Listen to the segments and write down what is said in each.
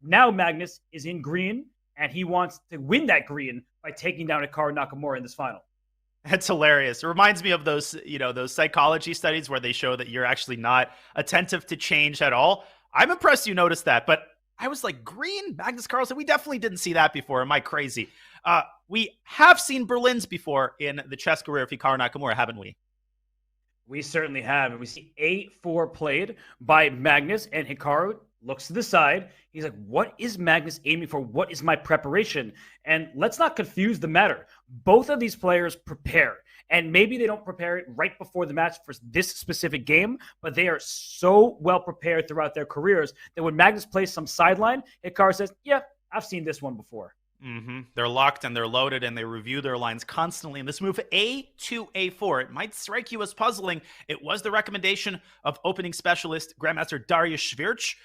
Now Magnus is in green, and he wants to win that green by taking down Hikaru Nakamura in this final. That's hilarious. It reminds me of those, those psychology studies where they show that you're actually not attentive to change at all. I'm impressed you noticed that, but I was like, green? Magnus Carlsen? We definitely didn't see that before. Am I crazy? We have seen Berlins before in the chess career of Hikaru Nakamura, haven't we? We certainly have. We see A4 played by Magnus, and Hikaru looks to the side. He's like, what is Magnus aiming for? What is my preparation? And let's not confuse the matter. Both of these players prepare. And maybe they don't prepare it right before the match for this specific game, but they are so well prepared throughout their careers that when Magnus plays some sideline, Hikaru says, yeah, I've seen this one before. They're locked and they're loaded and they review their lines constantly. And this move A to A4, it might strike you as puzzling. It was the recommendation of opening specialist Grandmaster Darius Schwirch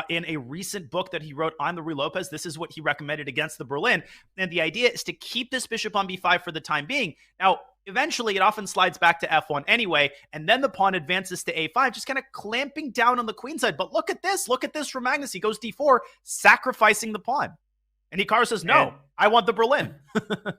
in a recent book that he wrote on the Ruy Lopez. This is what he recommended against the Berlin. And the idea is to keep this bishop on B5 for the time being. Now, eventually, it often slides back to F1 anyway, and then the pawn advances to A5, just kind of clamping down on the queen side. But look at this. Look at this from Magnus. He goes D4, sacrificing the pawn. And Hikaru says, no, I want the Berlin.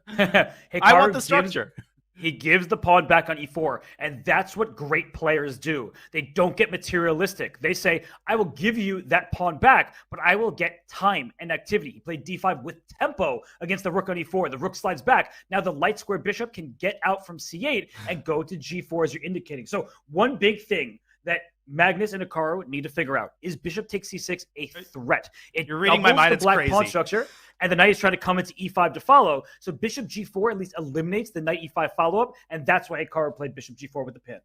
I want the structure. He gives the pawn back on E4, and that's what great players do. They don't get materialistic. They say, I will give you that pawn back, but I will get time and activity. He played D5 with tempo against the rook on E4. The rook slides back. Now the light square bishop can get out from C8 and go to G4 as you're indicating. So one big thing that Magnus and Hikaru need to figure out is bishop takes C6 a threat. You're reading my mind. It's black crazy. Pawn structure, and the knight is trying to come into E5 to follow. So bishop G4 at least eliminates the knight E5 follow-up, and that's why Hikaru played bishop G4 with the pin.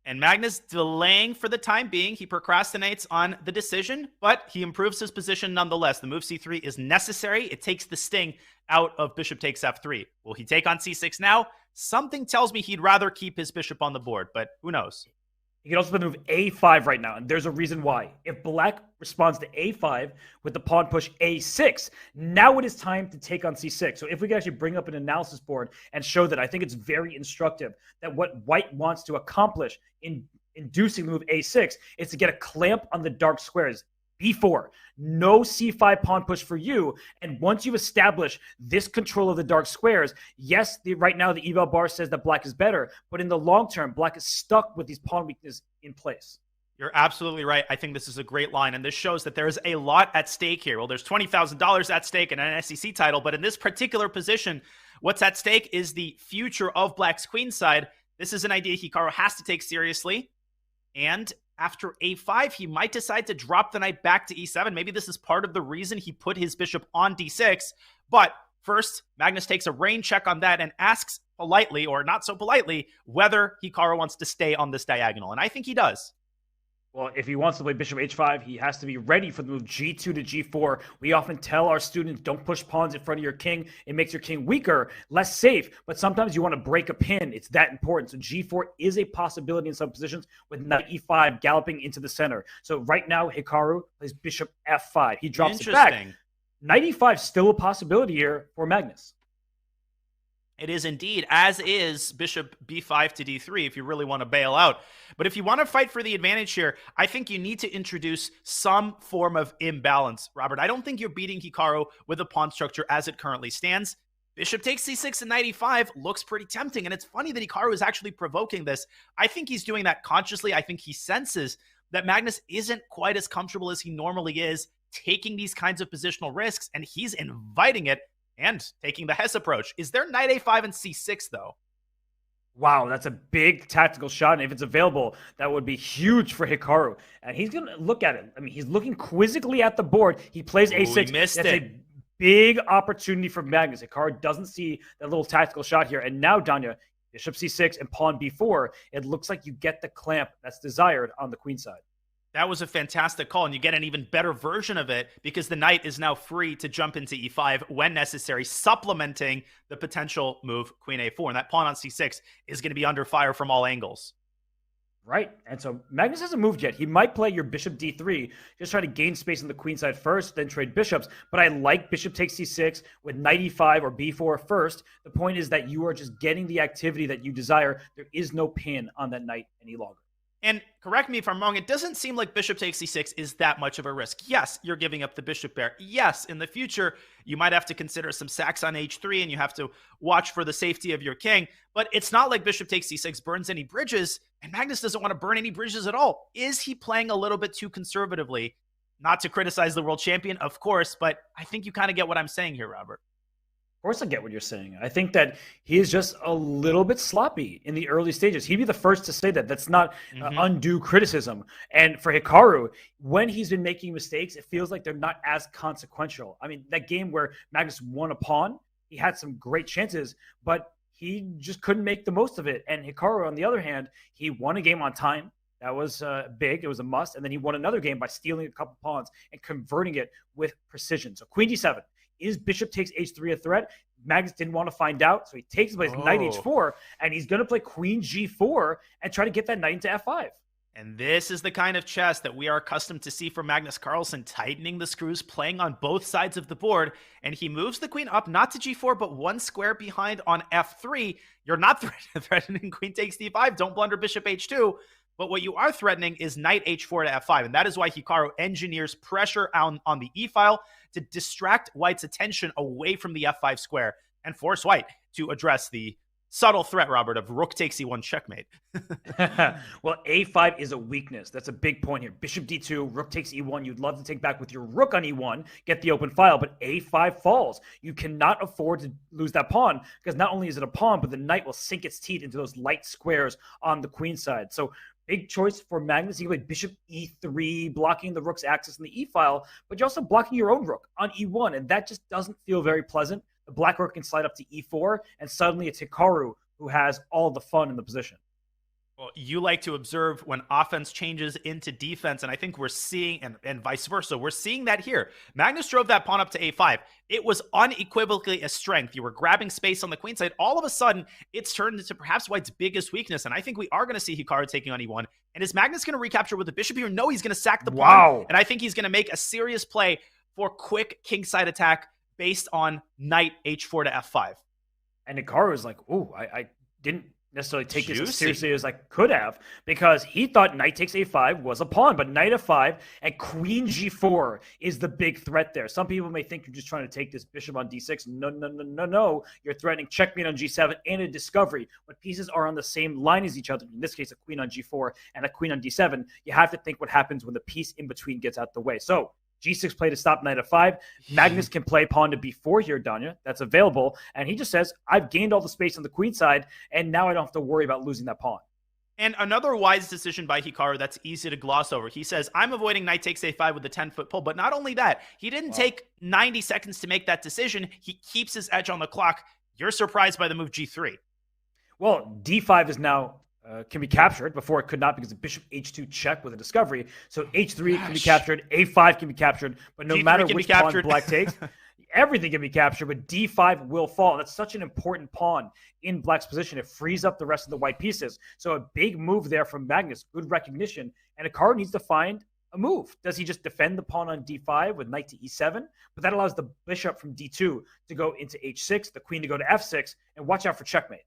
And Magnus delaying for the time being. He procrastinates on the decision, but he improves his position nonetheless. The move C3 is necessary. It takes the sting out of bishop takes F3. Will he take on C6 now? Something tells me he'd rather keep his bishop on the board, but who knows? He can also play the move A5 right now, and there's a reason why. If black responds to A5 with the pawn push A6, now it is time to take on C6. So if we can actually bring up an analysis board and show that, I think it's very instructive that what white wants to accomplish in inducing the move A6 is to get a clamp on the dark squares. B4, no C5 pawn push for you. And once you establish this control of the dark squares, yes, right now the eval bar says that black is better, but in the long term, black is stuck with these pawn weaknesses in place. You're absolutely right. I think this is a great line, and this shows that there is a lot at stake here. Well, there's $20,000 at stake and an SEC title, but in this particular position, what's at stake is the future of black's queenside. This is an idea Hikaru has to take seriously, and after A5, he might decide to drop the knight back to E7. Maybe this is part of the reason he put his bishop on D6. But first, Magnus takes a rain check on that and asks politely, or not so politely, whether Hikaru wants to stay on this diagonal. And I think he does. Well, if he wants to play bishop h5, he has to be ready for the move g2 to g4. We often tell our students, don't push pawns in front of your king. It makes your king weaker, less safe, but sometimes you want to break a pin. It's that important. So g4 is a possibility in some positions with knight e5 galloping into the center. So right now, Hikaru plays bishop f5. He drops it back. Knight e5 still a possibility here for Magnus. It is indeed, as is bishop b5 to d3 if you really want to bail out. But if you want to fight for the advantage here, I think you need to introduce some form of imbalance. Robert, I don't think you're beating Hikaru with a pawn structure as it currently stands. Bishop takes c6 and knight e5 looks pretty tempting, and it's funny that Hikaru is actually provoking this. I think he's doing that consciously. I think he senses that Magnus isn't quite as comfortable as he normally is taking these kinds of positional risks, and he's inviting it and taking the Hess approach. Is there knight a5 and c6, though? Wow, that's a big tactical shot. And if it's available, that would be huge for Hikaru. And he's going to look at it. I mean, he's looking quizzically at the board. He plays a6. He missed that's it. A big opportunity for Magnus. Hikaru doesn't see that little tactical shot here. And now, Danya, bishop c6 and pawn b4, it looks like you get the clamp that's desired on the queen side. That was a fantastic call, and you get an even better version of it because the knight is now free to jump into e5 when necessary, supplementing the potential move queen a4. And that pawn on c6 is going to be under fire from all angles. Right. And so Magnus hasn't moved yet. He might play your bishop d3, just try to gain space on the queen side first, then trade bishops. But I like bishop takes c6 with knight e5 or b4 first. The point is that you are just getting the activity that you desire. There is no pin on that knight any longer. And correct me if I'm wrong, it doesn't seem like bishop takes c6 is that much of a risk. Yes, you're giving up the bishop pair. Yes, in the future, you might have to consider some sacks on h3 and you have to watch for the safety of your king. But it's not like bishop takes c6 burns any bridges, and Magnus doesn't want to burn any bridges at all. Is he playing a little bit too conservatively? Not to criticize the world champion, of course, but I think you kind of get what I'm saying here, Robert. Of course, I get what you're saying. I think that he is just a little bit sloppy in the early stages. He'd be the first to say that. That's not undue criticism. And for Hikaru, when he's been making mistakes, it feels like they're not as consequential. I mean, that game where Magnus won a pawn, he had some great chances, but he just couldn't make the most of it. And Hikaru, on the other hand, he won a game on time. That was big. It was a must. And then he won another game by stealing a couple pawns and converting it with precision. So Queen d7. Is bishop takes h3 a threat? Magnus didn't want to find out, so he takes his knight h4, and he's going to play queen g4 and try to get that knight into f5. And this is the kind of chess that we are accustomed to see from Magnus Carlsen, tightening the screws, playing on both sides of the board. And he moves the queen up, not to g4, but one square behind on f3. You're not threatening queen takes d5. Don't blunder bishop h2. But what you are threatening is knight h4 to f5. And that is why Hikaru engineers pressure on the e-file to distract white's attention away from the f5 square and force white to address the subtle threat, Robert, of rook takes e1 checkmate. Well, a5 is a weakness. That's a big point here. Bishop d2, rook takes e1. You'd love to take back with your rook on e1, get the open file, but a5 falls. You cannot afford to lose that pawn because not only is it a pawn, but the knight will sink its teeth into those light squares on the queen side. So big choice for Magnus. He played bishop e3, blocking the rook's access in the e-file, but you're also blocking your own rook on e1, and that just doesn't feel very pleasant. The black rook can slide up to e4, and suddenly it's Hikaru who has all the fun in the position. Well, you like to observe when offense changes into defense, and I think we're seeing, and vice versa, we're seeing that here. Magnus drove that pawn up to a5. It was unequivocally a strength. You were grabbing space on the queen side. All of a sudden, it's turned into perhaps white's biggest weakness, and I think we are going to see Hikaru taking on e1. And is Magnus going to recapture with the bishop here? No, he's going to sack the pawn. Wow. And I think he's going to make a serious play for quick kingside attack based on knight h4 to f5. And Hikaru is like, ooh, I didn't necessarily take this as seriously as I could have, because he thought knight takes a5 was a pawn, but knight f5 and queen g4 is the big threat there. Some people may think you're just trying to take this bishop on d6. No. You're threatening checkmate on g7 and a discovery. When pieces are on the same line as each other, in this case, a queen on g4 and a queen on d7, you have to think what happens when the piece in between gets out the way. So g6 play to stop knight f5. Magnus can play pawn to b4 here, Danya. That's available. And he just says, I've gained all the space on the queen side, and now I don't have to worry about losing that pawn. And another wise decision by Hikaru that's easy to gloss over. He says, I'm avoiding knight takes a5 with a 10-foot pull. But not only that, he didn't take 90 seconds to make that decision. He keeps his edge on the clock. You're surprised by the move g3. Well, d5 is now can be captured. Before it could not, because the bishop h2 check with a discovery. So h3 can be captured, a5 can be captured, but no matter which pawn black takes, everything can be captured, but d5 will fall. That's such an important pawn in black's position. It frees up the rest of the white pieces. So a big move there from Magnus, good recognition, and Hikaru needs to find a move. Does he just defend the pawn on d5 with knight to e7? But that allows the bishop from d2 to go into h6, the queen to go to f6, and watch out for checkmate.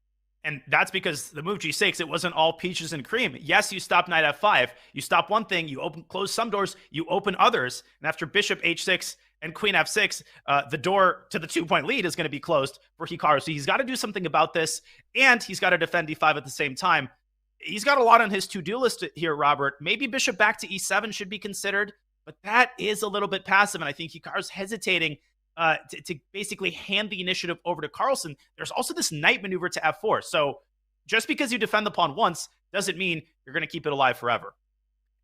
And that's because the move g6, it wasn't all peaches and cream. Yes, you stop knight f5. You stop one thing, you close some doors, you open others. And after bishop h6 and queen f6, the door to the 2-point lead is going to be closed for Hikaru. So he's got to do something about this, and he's got to defend d5 at the same time. He's got a lot on his to-do list here, Robert. Maybe bishop back to e7 should be considered, but that is a little bit passive, and I think Hikaru's hesitating to basically hand the initiative over to Carlsen. There's also this knight maneuver to f4. So just because you defend the pawn once doesn't mean you're going to keep it alive forever.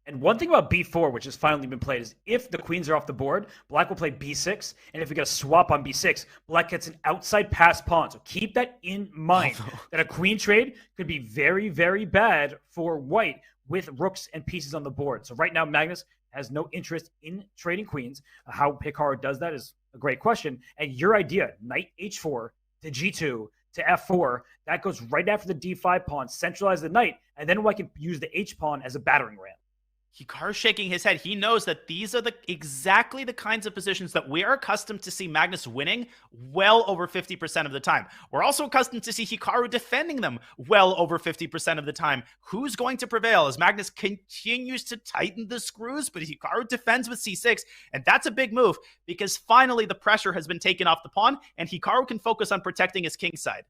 And one thing about b4, which has finally been played, is if the queens are off the board, black will play b6. And if we get a swap on b6, black gets an outside pass pawn. So keep that in mind, that a queen trade could be very, very bad for white with rooks and pieces on the board. So right now, Magnus has no interest in trading queens. How Hikaru does that is a great question. And your idea, knight h4 to g2 to f4, that goes right after the d5 pawn, centralize the knight, and then I can use the h pawn as a battering ram. Hikaru's shaking his head. He knows that these are exactly the kinds of positions that we are accustomed to see Magnus winning well over 50% of the time. We're also accustomed to see Hikaru defending them well over 50% of the time. Who's going to prevail as Magnus continues to tighten the screws, but Hikaru defends with c6, and that's a big move because finally the pressure has been taken off the pawn, and Hikaru can focus on protecting his king side.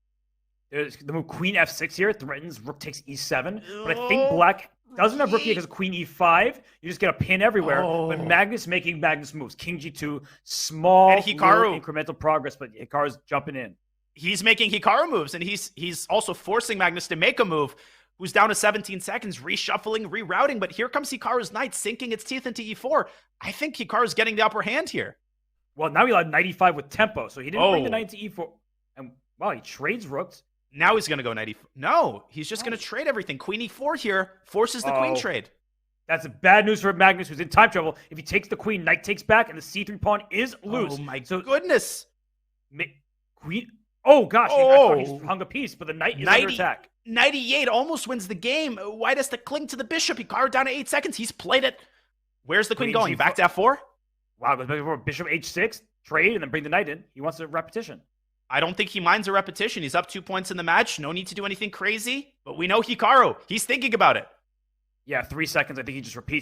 There's the move queen f6 here threatens rook takes e7, but I think black doesn't have rook here because queen e5. You just get a pin everywhere. But Magnus making Magnus moves. King g2, small and Hikaru, incremental progress, but Hikaru's jumping in. He's making Hikaru moves, and he's also forcing Magnus to make a move. Who's down to 17 seconds, reshuffling, rerouting. But here comes Hikaru's knight, sinking its teeth into e4. I think Hikaru's getting the upper hand here. Well, now he allowed knight e5 with tempo, so he didn't bring the knight to e4. And wow, he trades rooks. Now he's going to go knight e4. No, he's just going to trade everything. Queen e4 here forces the queen trade. That's bad news for Magnus, who's in time trouble. If he takes the queen, knight takes back, and the c3 pawn is loose. Oh my goodness. Queen. Oh gosh, I thought he's hung a piece, but the knight is under attack. Knight e8 almost wins the game. White has to cling to the bishop. Hikaru down to 8 seconds. He's played it. Where's the queen going? Back to f4? Wow, goes back to f4. Bishop h6, trade, and then bring the knight in. He wants a repetition. I don't think he minds a repetition. He's up 2 points in the match. No need to do anything crazy. But we know Hikaru. He's thinking about it. Yeah, 3 seconds. I think he just repeats.